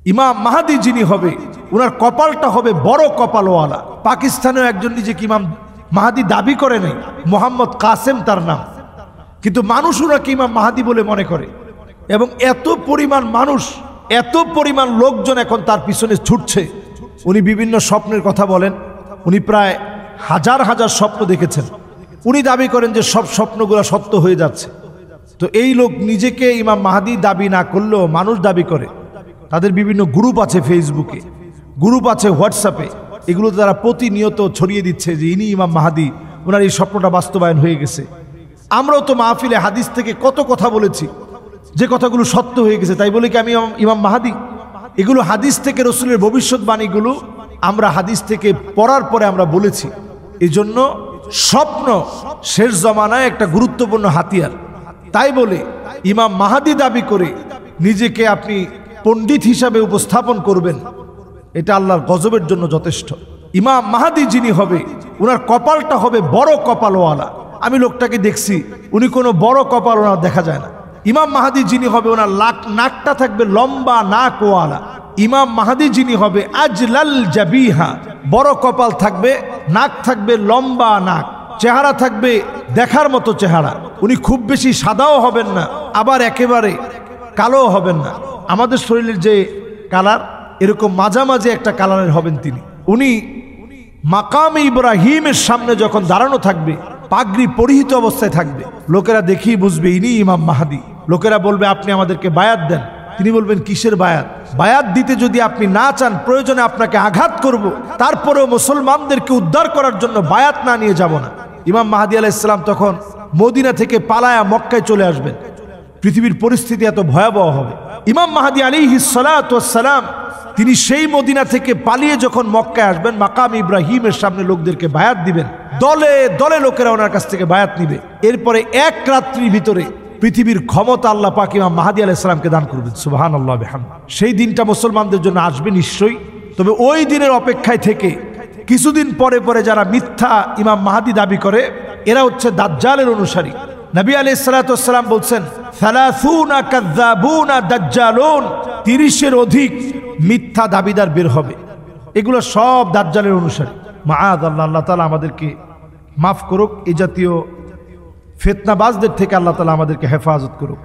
ইমাম মাহাদি যিনি হবে ওনার কপালটা হবে বড় কপালওয়ালা। পাকিস্তানেও একজন নিজেকে ইমাম মাহাদি দাবি করে নাই, মোহাম্মদ কাসেম তার নাম, কিন্তু মানুষ ওনাকে ইমাম মাহাদি বলে মনে করে। এবং এত পরিমাণ মানুষ, এত পরিমাণ লোকজন এখন তার পিছনে ছুটছে। উনি বিভিন্ন স্বপ্নের কথা বলেন, উনি প্রায় হাজার হাজার স্বপ্ন দেখেছেন। উনি দাবি করেন যে সব স্বপ্নগুলো সত্য হয়ে যাচ্ছে। তো এই লোক নিজেকে ইমাম মাহাদি দাবি না করলেও মানুষ দাবি করে। তাদের বিভিন্ন গ্রুপ আছে, ফেসবুকে গ্রুপ আছে, হোয়াটসঅ্যাপে, এগুলোতে তারা প্রতিনিয়ত ছড়িয়ে দিচ্ছে যে ইনি ইমাম মাহাদি, ওনার এই স্বপ্নটা বাস্তবায়ন হয়ে গেছে। আমরাও তো মাহফিলে হাদিস থেকে কত কথা বলেছি যে কথাগুলো সত্য হয়ে গেছে, তাই বলে কি আমি ইমাম মাহাদি? এগুলো হাদিস থেকে রসুলের ভবিষ্যৎবাণীগুলো আমরা হাদিস থেকে পড়ার পরে আমরা বলেছি। এই জন্য স্বপ্ন শেষ জমানায় একটা গুরুত্বপূর্ণ হাতিয়ার। তাই বলে ইমাম মাহাদি দাবি করে নিজেকে আপনি পণ্ডিত হিসাবে উপস্থাপন করবেন, এটা আল্লাহর গজবের জন্য যথেষ্ট। ইমাম মাহাদি যিনি হবে ওনার কপালটা হবে বড় কপালওয়ালা। আমি লোকটাকে দেখছি, উনি কোনো বড় কপাল ওনার দেখা যায় না। ইমাম মাহাদি যিনি হবে ওনার নাকটা থাকবে লম্বা নাকওয়ালা। ইমাম মাহাদি যিনি হবে আজলাল জাবিহা, বড় কপাল থাকবে, নাক থাকবে লম্বা নাক, চেহারা থাকবে দেখার মতো চেহারা। উনি খুব বেশি সাদাও হবেন না, আবার একেবারে কালোও হবেন না। আমাদের শরীরের যে কালার, এরকম মাঝামাঝি একটা কালারের হবেন তিনি। উনি মাকামে ইব্রাহিমের সামনে যখন দাঁড়ানো থাকবে, পাগড়ি পরিহিত অবস্থায় থাকবে, লোকেরা দেখেই বুঝবে ইনি ইমাম মাহাদি। লোকেরা বলবে আপনি আমাদেরকে বায়াত দেন। তিনি বলবেন কিসের বায়াত? বায়াত দিতে যদি আপনি না চান, প্রয়োজনে আপনাকে আঘাত করব, তারপরেও মুসলমানদেরকে উদ্ধার করার জন্য বায়াত না নিয়ে যাব না। ইমাম মাহাদি আলাইহিস সালাম তখন মদিনা থেকে পালায়া মক্কায় চলে আসবেন। পৃথিবীর পরিস্থিতি এত ভয়াবহ হবে। ইমাম মাহাদি আলাইহিস সালাতু ওয়াস সালাম তিনি সেই মদিনা থেকে পালিয়ে যখন মক্কায় আসবেন, মাকাম ইব্রাহিমের সামনে লোকদেরকে বায়াত দিবেন। দলে দলে লোকেরা ওনার কাছ থেকে বায়াত নিবে। এরপরে এক রাত্রির ভিতরে পৃথিবীর ক্ষমতা আল্লাহ পাক ইমাম মাহাদি আলাইহিস সালামকে দান করবেন। সুবহানাল্লাহ বিহামদি। সেই দিনটা মুসলমানদের জন্য আসবে নিশ্চয়ই। তবে ওই দিনের অপেক্ষায় থেকে কিছুদিন পরে পরে যারা মিথ্যা ইমাম মাহাদি দাবি করে, এরা হচ্ছে দাজ্জালের অনুসারী। নবী আলাইহিস সালাতু ওয়াস সালাম বলছেন, সালাসুনা কাযযাবুনা দাজ্জালুন, 30-এর অধিক মিথ্যা দাবিদার বের হবে। এগুলো সব দাজ্জালের অনুসারী। মাআযাল্লাহ, আল্লাহ তাআলা আমাদেরকে মাফ করুক। এই জাতীয় ফিতনাবাজদের থেকে আল্লাহ তাআলা আমাদেরকে হেফাজত করুক।